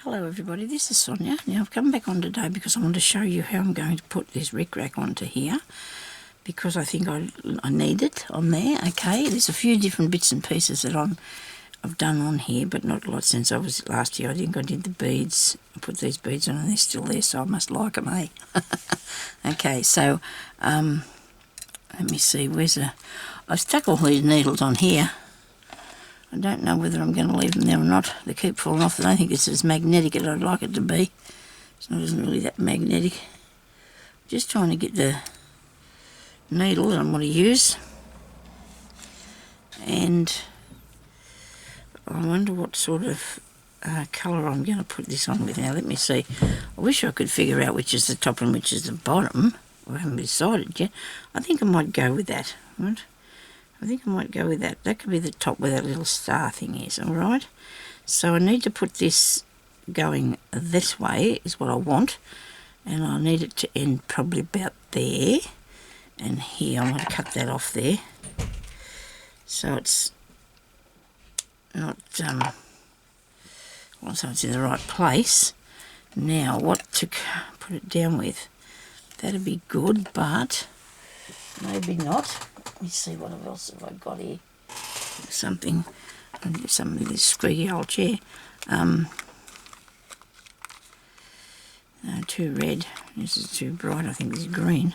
Hello everybody, this is Sonya. Now I've come back on today because I want to show you how I'm going to put this rickrack onto here, because I think I need it on there. Okay, there's a few different bits and pieces that I've done on here, but not a lot since I was last year. I think I did the beads. I put these beads on and they're still there, so I must like them, eh? Okay, so let me see, I've stuck all these needles on here. I don't know whether I'm going to leave them there or not. They keep falling off. I don't think it's as magnetic as I'd like it to be. It isn't really that magnetic. Just trying to get the needle that I'm going to use. And I wonder what sort of colour I'm going to put this on with. Now let me see. I wish I could figure out which is the top and which is the bottom. I haven't decided yet. I think I might go with that. Right? I think I might go with that. That could be the top where that little star thing is, alright? So I need to put this going this way, is what I want. And I need it to end probably about there. And here, I'm going to cut that off there. So it's not, well, so it's in the right place. Now, what to put it down with? That'd be good, but maybe not. Let me see what else have I got here. Something of this squeaky old chair. No, too red. This is too bright. I think this is green.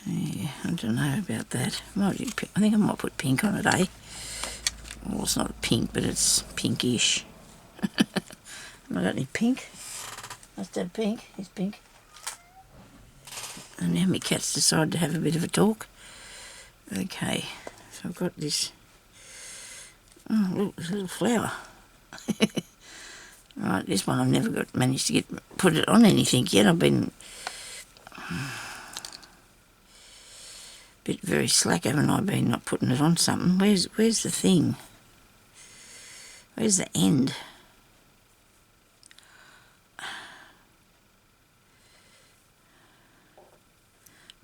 Yeah, I don't know about that. I think I might put pink on it, eh? Well, it's not pink, but it's pinkish. Have I got any pink? Must have pink. It's pink. And now my cats decide to have a bit of a talk. Okay, so I've got this. Oh, look, there's a little flower. Right, this one I've never managed to put it on anything yet. I've been very slack, haven't I? Been not putting it on something. Where's the thing? Where's the end?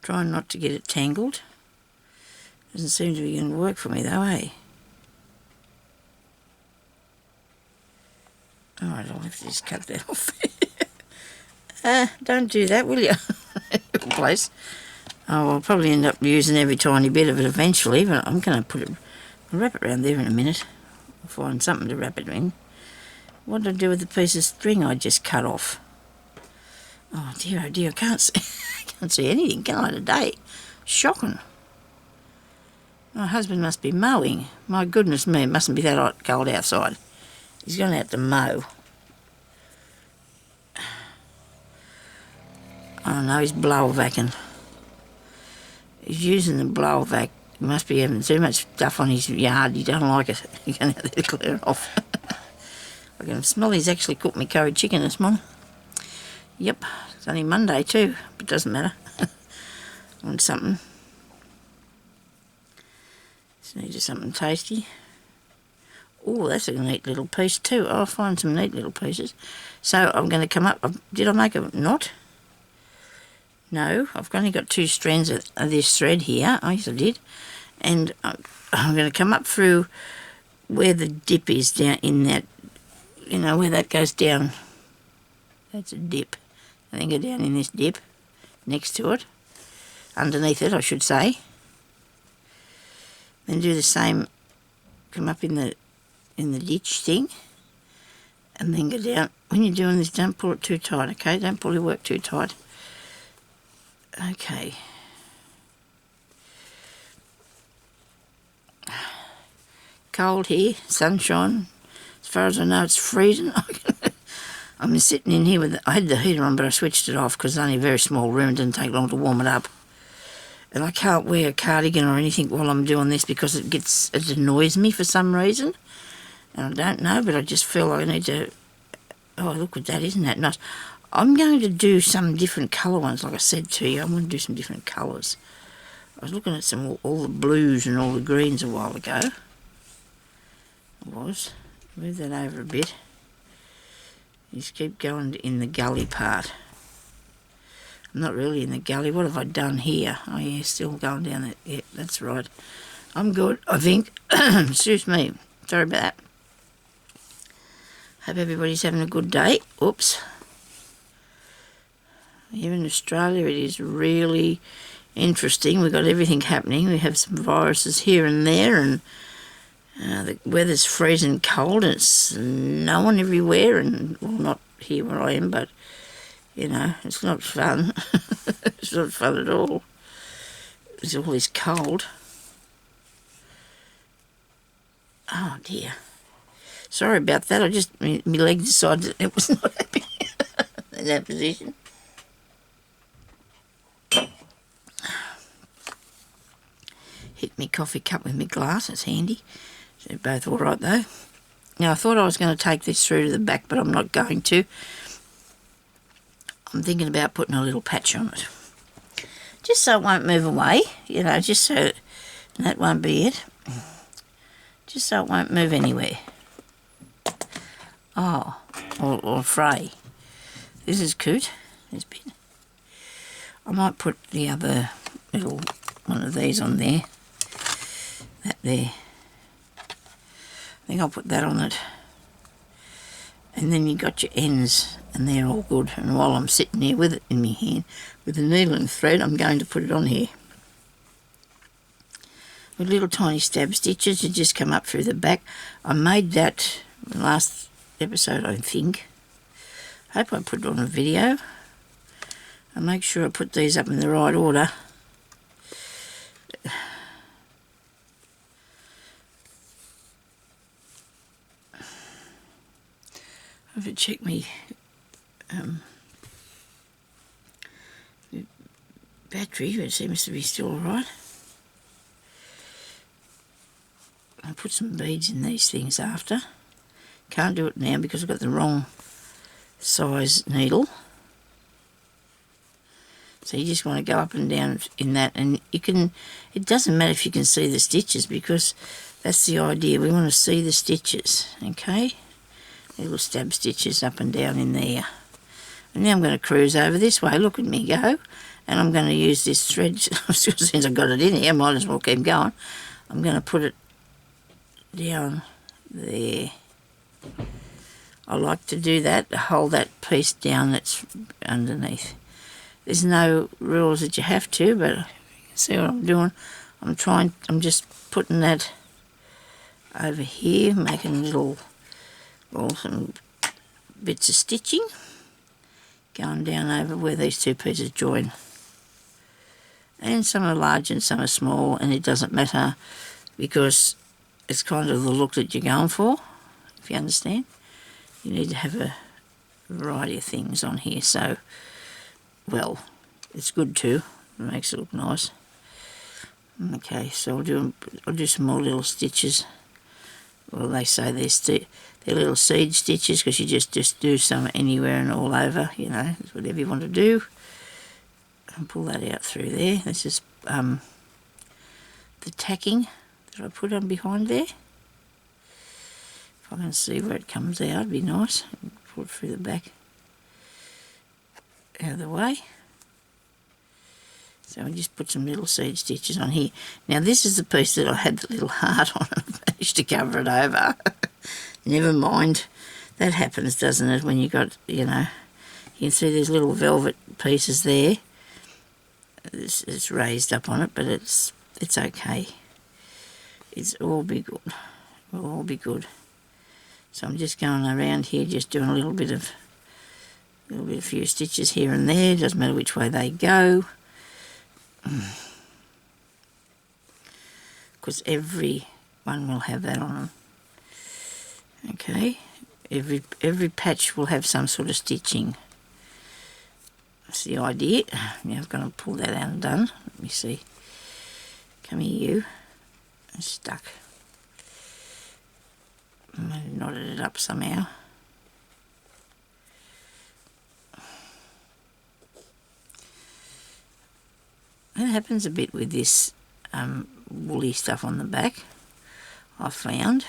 Trying not to get it tangled. Doesn't seem to be going to work for me though, eh? Alright, I'll have to just cut that off. Don't do that, will you? Place. Oh, I'll probably end up using every tiny bit of it eventually, but I'm going to wrap it around there in a minute. I'll find something to wrap it in. What did I do with the piece of string I just cut off? Oh dear, I can't see anything, can I, today? Shocking. My husband must be mowing. My goodness me, it mustn't be that hot, cold outside. He's gone out to mow. I don't know, he's blower vacuuming. He's using the blower vac. He must be having too much stuff on his yard. He don't like it. He's going out there to clear it off. I can smell he's actually cooked me curry chicken this morning. Yep, it's only Monday too, but it doesn't matter. I want something. Just needed something tasty. Oh, that's a neat little piece too. I'll find some neat little pieces. So I'm going to come up. Did I make a knot? No, I've only got 2 strands of this thread here. Oh, yes, I did. And I'm going to come up through where the dip is down in that, you know, where that goes down. That's a dip. I think go down in this dip, next to it, underneath it, I should say. Then do the same, come up in the ditch thing, and then go down. When you're doing this, don't pull it too tight, okay? Don't pull your work too tight. Okay. Cold here, sunshine. As far as I know, it's freezing. I'm sitting in here I had the heater on, but I switched it off because it's only a very small room. It didn't take long to warm it up. And I can't wear a cardigan or anything while I'm doing this because it annoys me for some reason. And I don't know, but I just feel like I need to... Oh, look at that, isn't that nice? I'm going to do some different colour ones, like I said to you. I'm going to do some different colours. I was looking at all the blues and all the greens a while ago. I was. Move that over a bit. Just keep going in the gully part. I'm not really in the gully. What have I done here? Oh yeah, still going down that. Yeah, that's right. I'm good, I think. Excuse me. Sorry about that. Hope everybody's having a good day. Oops. Here in Australia it is really interesting. We've got everything happening. We have some viruses here and there, and the weather's freezing cold and it's snowing everywhere, and well, not here where I am, but you know, it's not fun. It's not fun at all. It's all this cold. Oh dear. Sorry about that. I just, my leg decided it was not happy in that position. Hit me coffee cup with my glass. It's handy. They're both all right though. Now I thought I was going to take this through to the back, but I'm not going to. I'm thinking about putting a little patch on it, just so it won't move away. You know, just so that won't be it. Just so it won't move anywhere. Oh, or fray. This is good. This bit. I might put the other little one of these on there. That there. I think I'll put that on it. And then you got your ends, and they're all good. And while I'm sitting here with it in my hand, with the needle and thread, I'm going to put it on here. With little tiny stab stitches, you just come up through the back. I made that last episode, I think. I hope I put it on a video. I'll make sure I put these up in the right order. I have to check my battery, but it seems to be still alright. I'll put some beads in these things after. Can't do it now because I've got the wrong size needle. So you just want to go up and down in that, and you can, it doesn't matter if you can see the stitches, because that's the idea. We want to see the stitches, okay? Little stab stitches up and down in there. And now I'm going to cruise over this way. Look at me go. And I'm going to use this thread. Since I've got it in here, I might as well keep going. I'm going to put it down there. I like to do that, to hold that piece down that's underneath. There's no rules that you have to, but you can see what I'm doing. I'm just putting that over here, making little, well, some bits of stitching, going down over where these two pieces join. And some are large and some are small, and it doesn't matter because it's kind of the look that you're going for, if you understand. You need to have a variety of things on here, so, well, it's good too. It makes it look nice. Okay, so I'll do some more little stitches. Well, they say they're little seed stitches because you just do some anywhere and all over, you know, whatever you want to do. And pull that out through there. This is the tacking that I put on behind there. If I can see where it comes out, it'd be nice. Pull it through the back, out of the way. So I just put some little seed stitches on here. Now this is the piece that I had the little heart on and I managed to cover it over. Never mind. That happens, doesn't it, when you got, you know, you can see these little velvet pieces there. It's raised up on it, but it's okay. It's all be good. It'll all be good. So I'm just going around here, just doing a little bit of a few stitches here and there. Doesn't matter which way they go. Because every one will have that on them. Okay, every patch will have some sort of stitching. That's the idea. Now I've got to pull that out and done. Let me see. Come here, you. It's stuck. I might have knotted it up somehow. It happens a bit with this woolly stuff on the back, I found.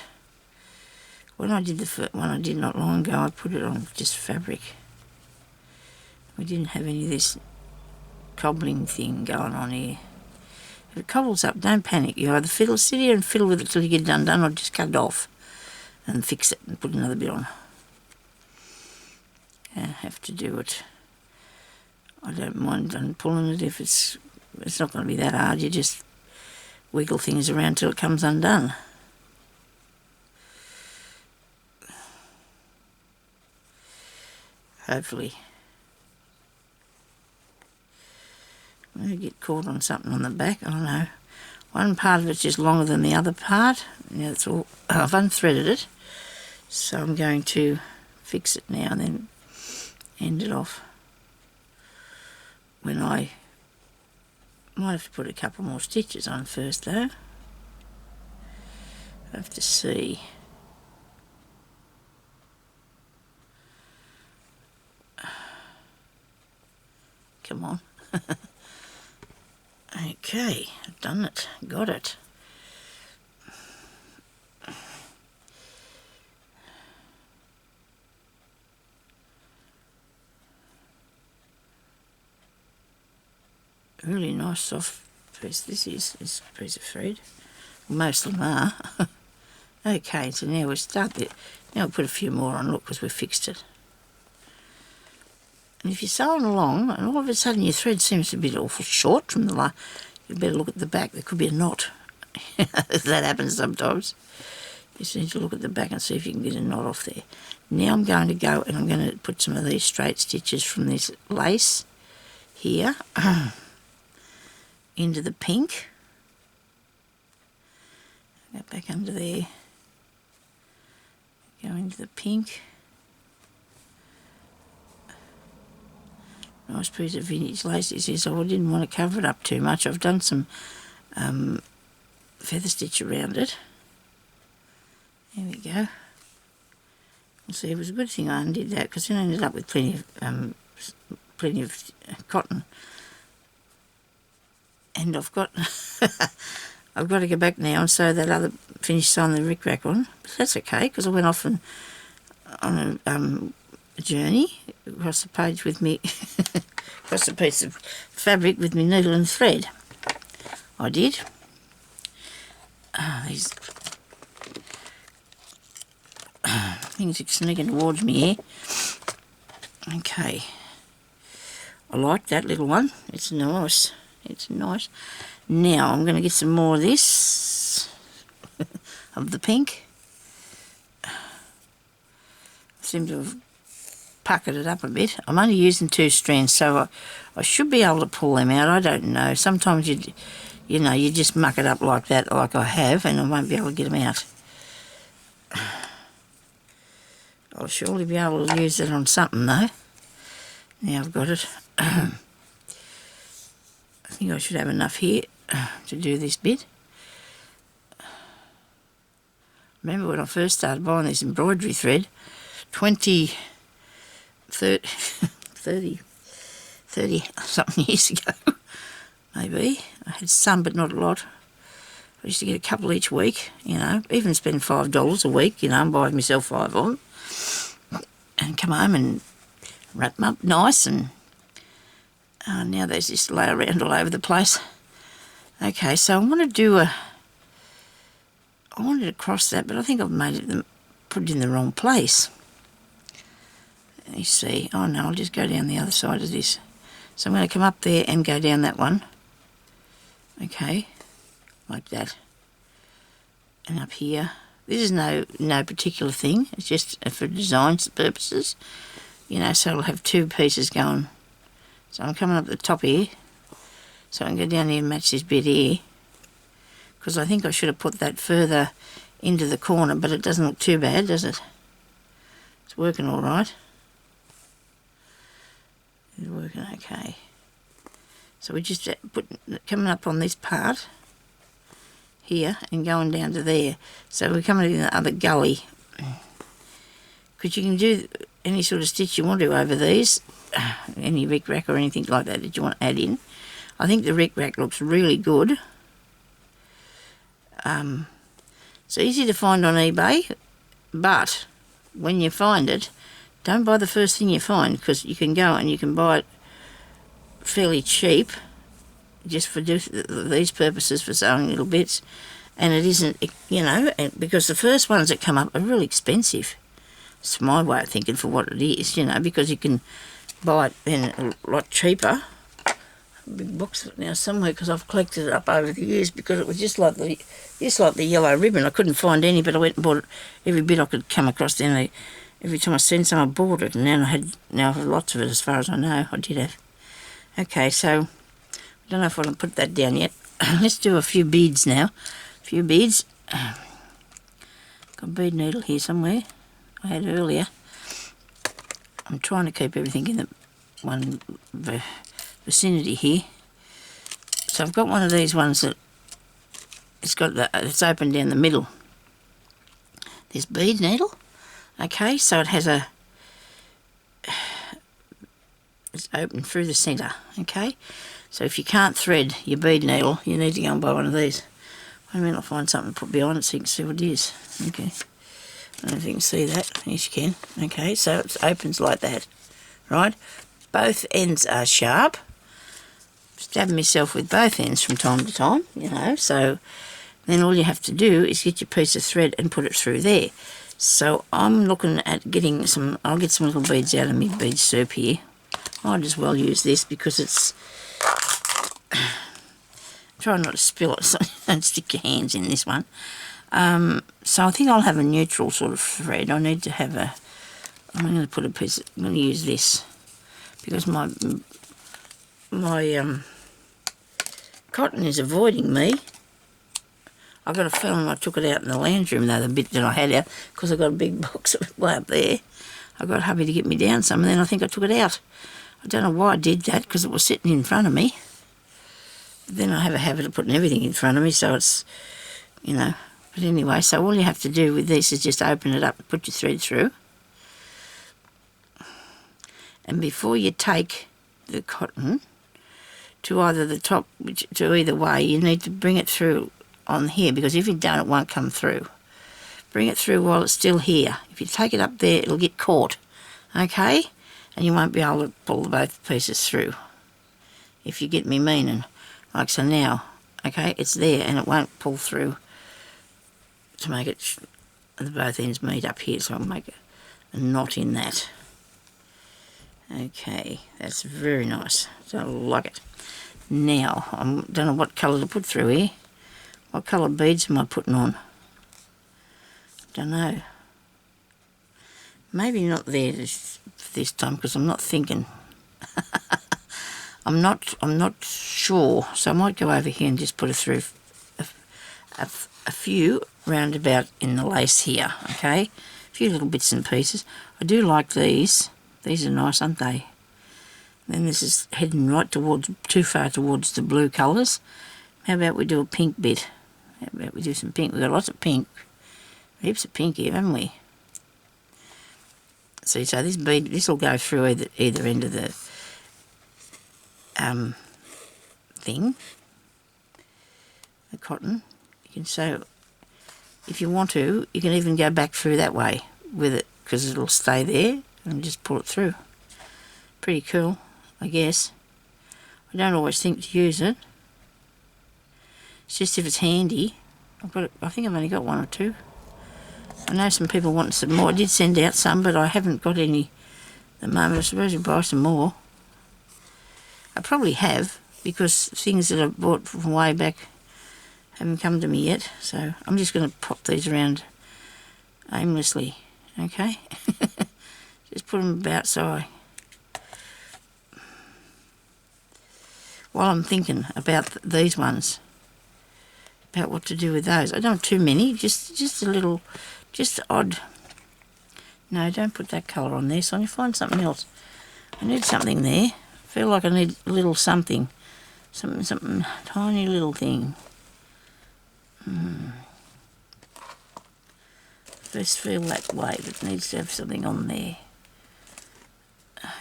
When I did the first one I did not long ago, I put it on just fabric. We didn't have any of this cobbling thing going on here. If it cobbles up, don't panic. You either sit here and fiddle with it till you get it undone, or just cut it off and fix it and put another bit on. I have to do it. I don't mind pulling it if it's not going to be that hard. You just wiggle things around till it comes undone. Hopefully. I get caught on something on the back, I don't know. One part of it's just longer than the other part. Yeah, that's all. I've unthreaded it, so I'm going to fix it now and then end it off. When I might have to put a couple more stitches on first though. I have to see. Come on. Okay, I've done it, got it. Really nice soft piece this is a piece of thread. Most of them are. Okay, so now we'll start it. Now we'll put a few more on, look, because we've fixed it. And if you're sewing along and all of a sudden your thread seems to be awful short from the line, you better look at the back. There could be a knot. That happens sometimes. You just need to look at the back and see if you can get a knot off there. Now I'm going to go and I'm going to put some of these straight stitches from this lace here into the pink. Go back under there. Go into the pink. Nice piece of vintage lace this is, so I didn't want to cover it up too much. I've done some feather stitch around it. There we go. You see, it was a good thing I undid that, because then I ended up with plenty of cotton. And I've got I've got to go back now and sew that other, finish sewing the rickrack on. But that's okay, because I went off on a journey across the page with me, across a piece of fabric with me needle and thread. I did. These things are sneaking towards me here. Okay. I like that little one. It's nice. It's nice. Now I'm going to get some more of this, of the pink. I seem to have puckered it up a bit. I'm only using 2 strands, so I should be able to pull them out. I don't know. Sometimes you know, you just muck it up like that, like I have, and I won't be able to get them out. I'll surely be able to use it on something though. Now I've got it. I think I should have enough here to do this bit. Remember when I first started buying this embroidery thread, 30 something years ago, maybe. I had some, but not a lot. I used to get a couple each week, you know, even spend $5 a week, you know, and buy myself 5 of them. And come home and wrap them up nice, and now they just lay around all over the place. Okay, so I want to do I wanted to cross that, but I think I've put it in the wrong place. Let me see. Oh no, I'll just go down the other side of this. So I'm going to come up there and go down that one. Okay, like that. And up here. This is no particular thing. It's just for design purposes. You know, so I'll have 2 pieces going. So I'm coming up the top here. So I can go down here and match this bit here. Because I think I should have put that further into the corner, but it doesn't look too bad, does it? It's working all right. It's working okay. So we just coming up on this part here and going down to there. So we're coming in the other gully. Because you can do any sort of stitch you want to over these, any rickrack or anything like that you want to add in. I think the rickrack looks really good. It's easy to find on eBay, but when you find it, don't buy the first thing you find, because you can go and you can buy it fairly cheap just for these purposes, for sewing little bits. And it isn't, you know, because the first ones that come up are really expensive. It's my way of thinking for what it is, you know, because you can buy it then a lot cheaper. Big box of it now somewhere because I've collected it up over the years because it was just like the yellow ribbon. I couldn't find any, but I went and bought it every bit I could come across. Then every time I seen some, I bought it, and now I have lots of it as far as I know. I did have. Okay, so I don't know if I can put that down yet. Let's do a few beads now. A few beads. Got a bead needle here somewhere. I had earlier. I'm trying to keep everything in the one vicinity here. So I've got one of these ones that it's open down the middle. This bead needle. Okay, so it has it's open through the centre. Okay, so if you can't thread your bead needle, you need to go and buy one of these. Wait a minute, I'll find something to put behind it so you can see what it is. Okay, I don't know if you can see that. Yes, you can. Okay, so it opens like that, right? Both ends are sharp. Stab myself with both ends from time to time, you know, so then all you have to do is get your piece of thread and put it through there. So I'm looking at getting I'll get some little beads out of my bead soup here. Might as well use this because it's, try not to spill it so you don't stick your hands in this one. So I think I'll have a neutral sort of thread. I need to have I'm going to put a piece, I'm going to use this because my cotton is avoiding me. I've got a feeling I took it out in the lounge room though, the bit that I had out, because I've got a big box of it way up there. I got hubby to get me down some, and then I think I took it out. I don't know why I did that, because it was sitting in front of me. But then I have a habit of putting everything in front of me, so it's, you know. But anyway, so all you have to do with this is just open it up and put your thread through. And before you take the cotton to either the top, to either way, you need to bring it through on here, because if you don't, it won't come through. Bring it through while it's still here. If you take it up there, it'll get caught, okay? And you won't be able to pull both pieces through, if you get me meaning. Like so now, okay, it's there and it won't pull through to make it, both ends meet up here, so I'll make a knot in that. Okay, that's very nice. So I like it. Now, I don't know what colour to put through here. What colour beads am I putting on? Don't know. Maybe not there this time, because I'm not thinking. I'm not sure. So I might go over here and just put it through a few roundabout in the lace here. Okay, a few little bits and pieces. I do like these. These are nice, aren't they? Then this is heading right too far towards the blue colours. How about we do a pink bit? How about we do some pink? We've got lots of pink. Heaps of pink here, haven't we? See, so this will go through either end of the thing, the cotton. You can sew, if you want to, you can even go back through that way with it, because it'll stay there, and just pull it through. Pretty cool, I guess. I don't always think to use it. It's just if it's handy. I think I've only got one or two. I know some people want some more. I did send out some, but I haven't got any at the moment. I suppose you'll buy some more. I probably have, because things that I bought from way back haven't come to me yet. So I'm just going to pop these around aimlessly, okay? Just put them about so while I'm thinking about these ones, about what to do with those. I don't want too many, just a little, just odd. No, don't put that colour on there, Sonya. Find something else. I need something there. I feel like I need a little something. Something, tiny little thing. First feel that way, but it needs to have something on there.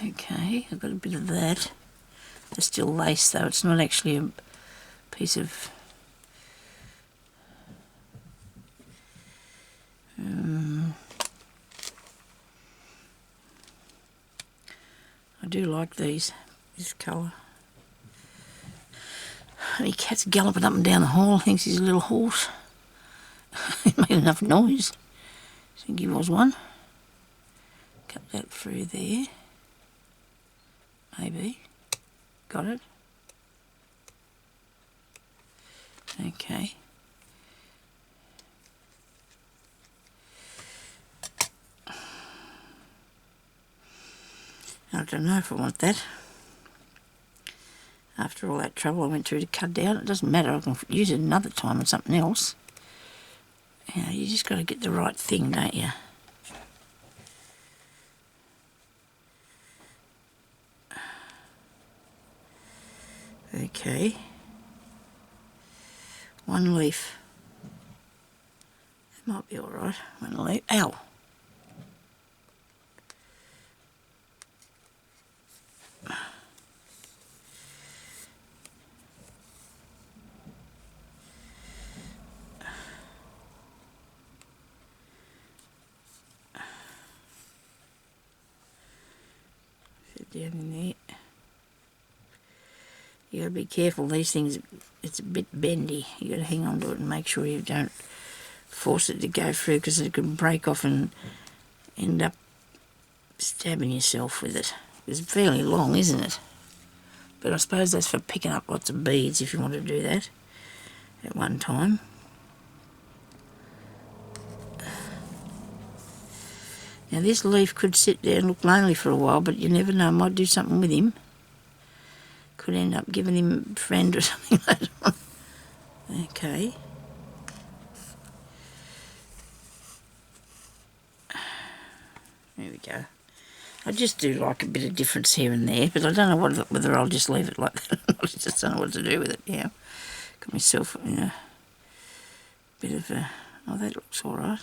Okay, I've got a bit of that. There's still lace though, it's not actually a piece of... I do like this colour. My cat's galloping up and down the hall, thinks he's a little horse. He made enough noise. I think he was one. Cut that through there. Maybe. Got it. Okay. I don't know if I want that. After all that trouble I went through to cut down, it doesn't matter, I can use it another time on something else. You know, you just got to get the right thing, don't you? Okay. One leaf. That might be alright. One leaf. Ow! Down in there. You gotta be careful, these things, it's a bit bendy. You gotta hang on to it and make sure you don't force it to go through, because it can break off and end up stabbing yourself with it. It's fairly long, isn't it? But I suppose that's for picking up lots of beads if you want to do that at one time. Now this leaf could sit there and look lonely for a while, but you never know, I might do something with him. Could end up giving him a friend or something later on. Okay. There we go. I just do like a bit of difference here and there, but I don't know whether I'll just leave it like that. I just don't know what to do with it, yeah. Got myself in a bit of a... Oh, that looks alright.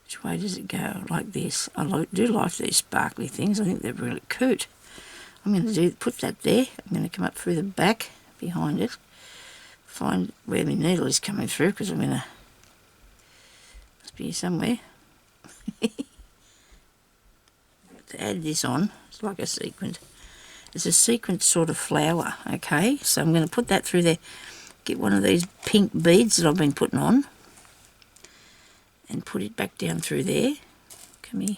Which way does it go? Like this. I do like these sparkly things. I think they're really cute. I'm going to put that there. I'm going to come up through the back behind it. Find where my needle is coming through, because I'm going to... Must be here somewhere. To add this on, it's like a sequin. It's a sequin sort of flower, okay? So I'm going to put that through there. Get one of these pink beads that I've been putting on, and put it back down through there. Come here.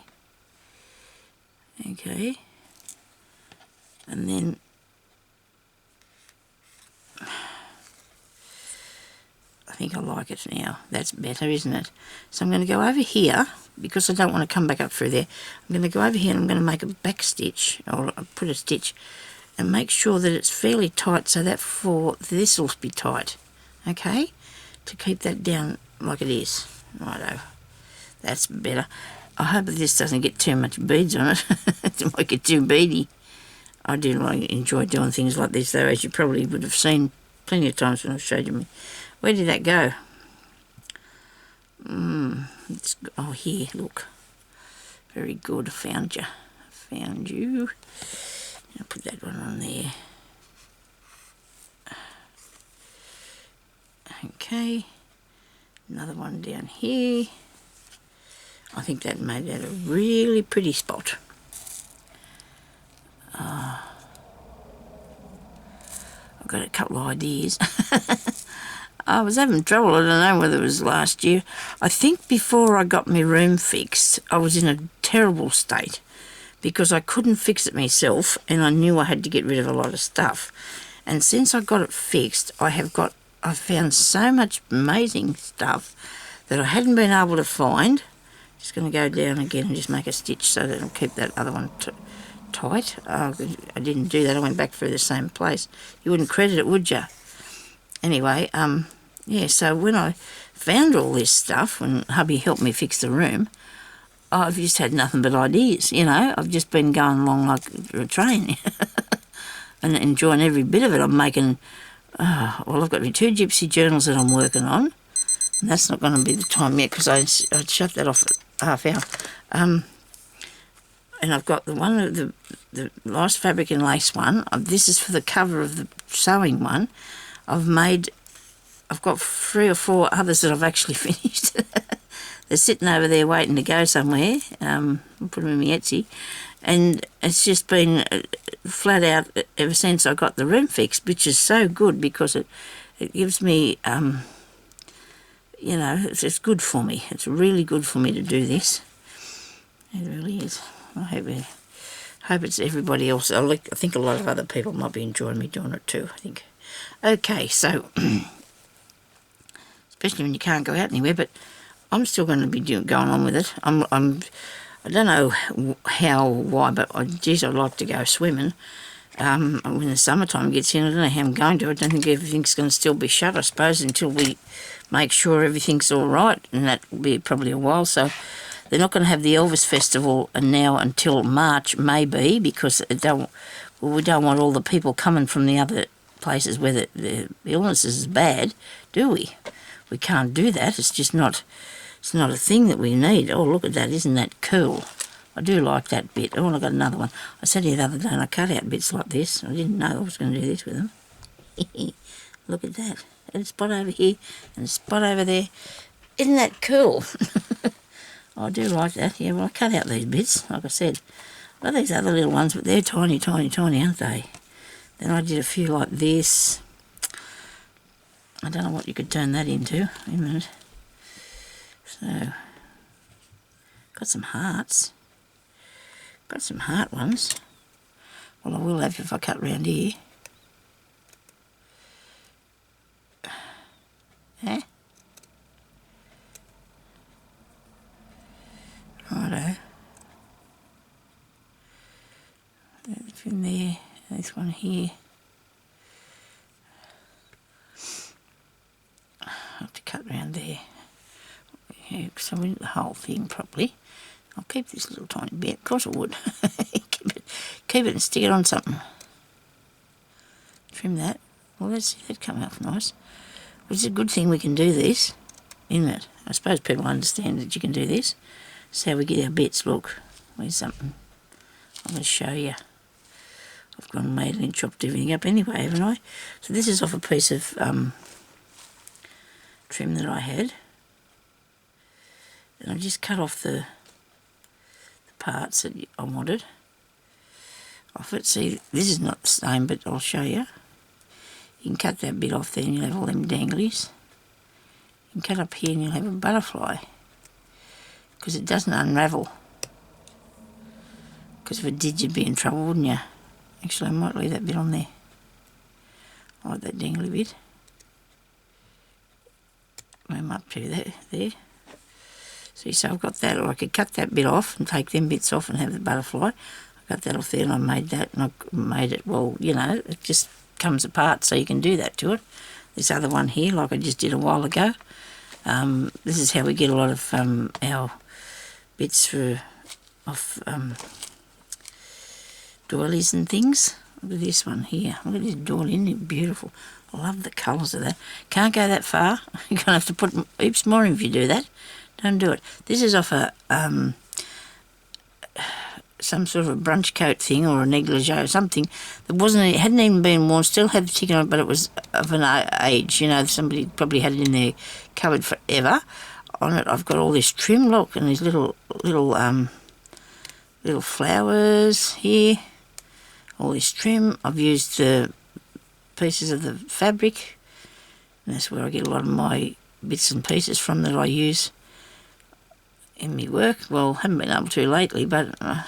Okay. And then I think I like it now. That's better, isn't it? So I'm going to go over here, because I don't want to come back up through there. I'm going to go over here and I'm going to make a back stitch, or put a stitch, and make sure that it's fairly tight, so that this will be tight, okay? To keep that down like it is. Righto. That's better. I hope that this doesn't get too much beads on it. It might get too beady. I do enjoy doing things like this, though, as you probably would have seen plenty of times when I've showed you me. Where did that go? Oh, here, look. Very good, I found you. Found you. I'll put that one on there. Okay. Another one down here. I think that made that a really pretty spot. I've got a couple of ideas. I was having trouble, I don't know whether it was last year. I think before I got my room fixed, I was in a terrible state because I couldn't fix it myself, and I knew I had to get rid of a lot of stuff. And since I got it fixed, I found so much amazing stuff that I hadn't been able to find. Just going to go down again and just make a stitch so that it'll keep that other one tight. I didn't do that, I went back through the same place. You wouldn't credit it, would you? Anyway, yeah, so when I found all this stuff, when hubby helped me fix the room, I've just had nothing but ideas, you know. I've just been going along like a train and enjoying every bit of it. I'm making, well, I've got my 2 gypsy journals that I'm working on, and that's not going to be the time yet because I'd shut that off at half hour. And I've got the one, the Last Fabric and Lace one. This is for the cover of the sewing one. I've got 3 or 4 others that I've actually finished. They're sitting over there waiting to go somewhere. I'll put them in my Etsy. And it's just been flat out ever since I got the room fixed, which is so good because it gives me, you know, it's good for me. It's really good for me to do this. It really is. I hope it's everybody else. I think a lot of other people might be enjoying me doing it too, I think. Okay, so, especially when you can't go out anywhere, but I'm still going to be going on with it. I don't know why, but geez, I'd like to go swimming. When the summertime gets in, I don't know how I'm going to. I don't think everything's going to still be shut, I suppose, until we make sure everything's all right, and that will be probably a while. So they're not going to have the Elvis Festival now until March, maybe, because we don't want all the people coming from the other places where the illness is bad, do we? We can't do that. It's just not. It's not a thing that we need. Oh, look at that. Isn't that cool? I do like that bit. Oh, I got another one. I said here the other day, and I cut out bits like this. I didn't know I was going to do this with them. Look at that. And a spot over here and a spot over there. Isn't that cool? I do like that. Yeah, well, I cut out these bits, like I said. I got these other little ones, but they're tiny, tiny, tiny, aren't they? Then I did a few like this. I don't know what you could turn that into. Wait a minute. So, got some hearts. Got some heart ones. Well, I will have if I cut round here. Eh? Righto. That's in there. This one here. I have to cut round there. Yeah, so I did the whole thing properly. I'll keep this little tiny bit. Of course I would. keep it and stick it on something. Trim that. Well, let's see that come out nice. Well, it's a good thing we can do this, isn't it? I suppose people understand that you can do this. That's how we get our bits. Look, where's something? I'm going to show you. I've gone and made it and chopped everything up anyway, haven't I? So this is off a piece of trim that I had. And I just cut off the parts that I wanted off it. See, this is not the same, but I'll show you. You can cut that bit off there and you'll have all them danglies. You can cut up here and you'll have a butterfly. Because it doesn't unravel. Because if it did, you'd be in trouble, wouldn't you? Actually, I might leave that bit on there. I like that dangly bit. I'm up to there. See, so I've got that, or I could cut that bit off and take them bits off and have the butterfly. I cut that off there and I made that, and I made it, well, you know, it just comes apart, so you can do that to it. This other one here, like I just did a while ago, this is how we get a lot of our bits off doilies and things. Look at this one here. Look at this doily, isn't it beautiful? I love the colours of that. Can't go that far. You're going to have to put heaps more in if you do that. Don't do it. This is off a some sort of a brunch coat thing or a negligee or something that it hadn't even been worn, still had the ticket on it, but it was of an age, you know, somebody probably had it in their cupboard forever. On it I've got all this trim, look, and these little flowers here, all this trim. I've used the pieces of the fabric, and that's where I get a lot of my bits and pieces from that I use in my work. Well, haven't been able to lately, but I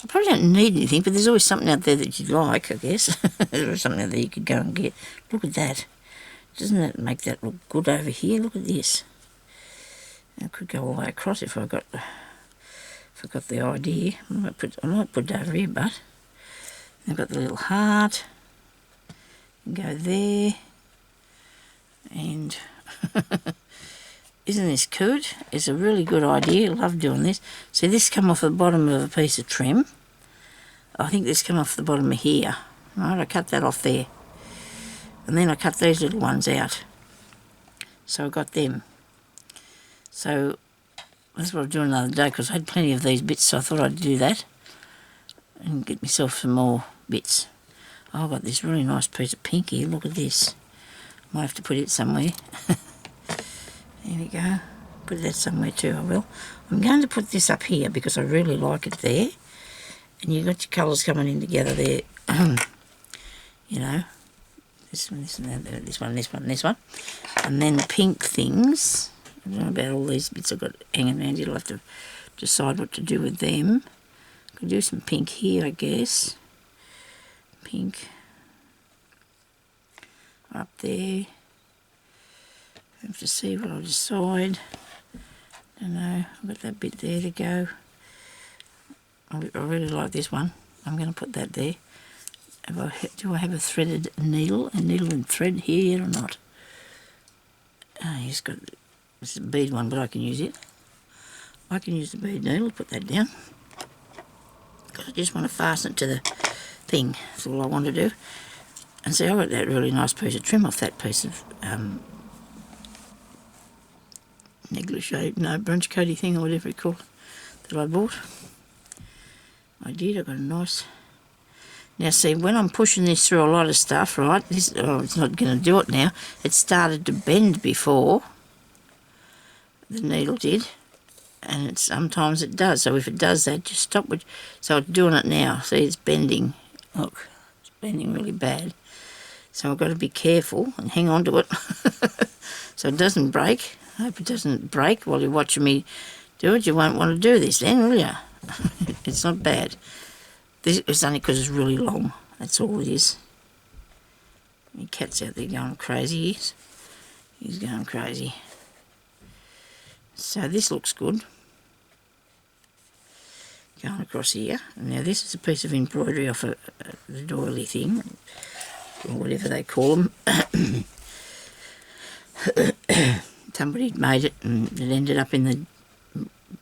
probably don't need anything, but there's always something out there that you'd like, I guess. There's something out there you could go and get. Look at that. Doesn't that make that look good over here? Look at this. I could go all the way across if I got the idea. I might put it over here, but I've got the little heart. Go there. And isn't this good? It's a really good idea. I love doing this. See, this come off the bottom of a piece of trim. I think this come off the bottom of here. Right, I cut that off there. And then I cut these little ones out. So I got them. So that's what I'm doing another day, because I had plenty of these bits, so I thought I'd do that and get myself some more bits. Oh, I've got this really nice piece of pink here. Look at this. Might have to put it somewhere. There we go. Put that somewhere too, I will. I'm going to put this up here because I really like it there. And you've got your colours coming in together there you know, this one, this one, this one, this one, this one. And then pink things. I don't know about all these bits I've got hanging around. You'll have to decide what to do with them. Could do some pink here, I guess. Pink up there. I have to see what I decide. Don't know. I've got that bit there to go. I really like this one. I'm going to put that there. Do I have a threaded needle? A needle and thread here yet or not? He's got this is a bead one, but I can use it. I can use the bead needle. Put that down. I just want to fasten it to the thing. That's all I want to do. And see, I got that really nice piece of trim off that piece of negligee, no, brunch coaty thing or whatever it's called that I bought. I did. I got a nice. Now see, when I'm pushing this through a lot of stuff, right? This it's not going to do it now. It started to bend before. The needle did. And sometimes it does. So if it does that, just stop it. So it's doing it now. See, it's bending. Look, it's bending really bad. So I've got to be careful and hang on to it so it doesn't break. I hope it doesn't break while you're watching me do it. You won't want to do this then, will you? It's not bad. This is only because it's really long. That's all it is. My cat's out there going crazy. He's going crazy. So this looks good. Going across here. Now this is a piece of embroidery off the doily thing, or whatever they call them. Somebody made it and it ended up in the,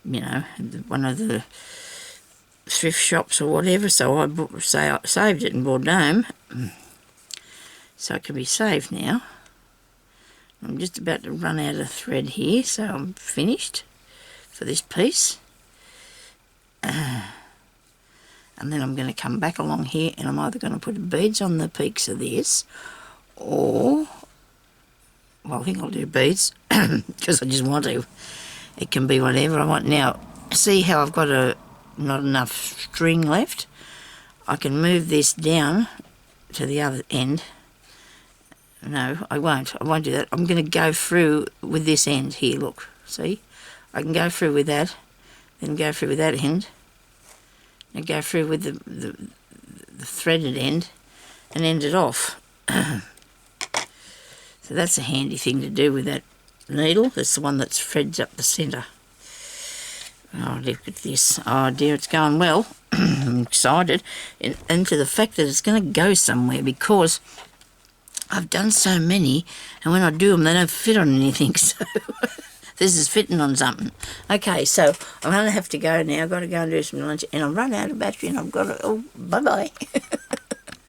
you know, one of the thrift shops or whatever, so I saved it and brought it home. So it can be saved now. I'm just about to run out of thread here, so I'm finished for this piece. And then I'm going to come back along here and I'm either going to put beads on the peaks of this, or, well, I think I'll do beads because I just want to. It can be whatever I want. Now, see how I've got not enough string left? I can move this down to the other end. No, I won't do that. I'm going to go through with this end here, look, see? I can go through with that, then go through with that end, and go through with the threaded end, and end it off. So that's a handy thing to do with that needle. That's the one that threads up the centre. Oh, look at this. Oh dear, it's going well. I'm excited. And to the fact that it's going to go somewhere, because I've done so many, and when I do them, they don't fit on anything, so this is fitting on something. Okay, so I'm going to have to go now. I've got to go and do some lunch, and I've run out of battery, and I've got to, oh, bye-bye.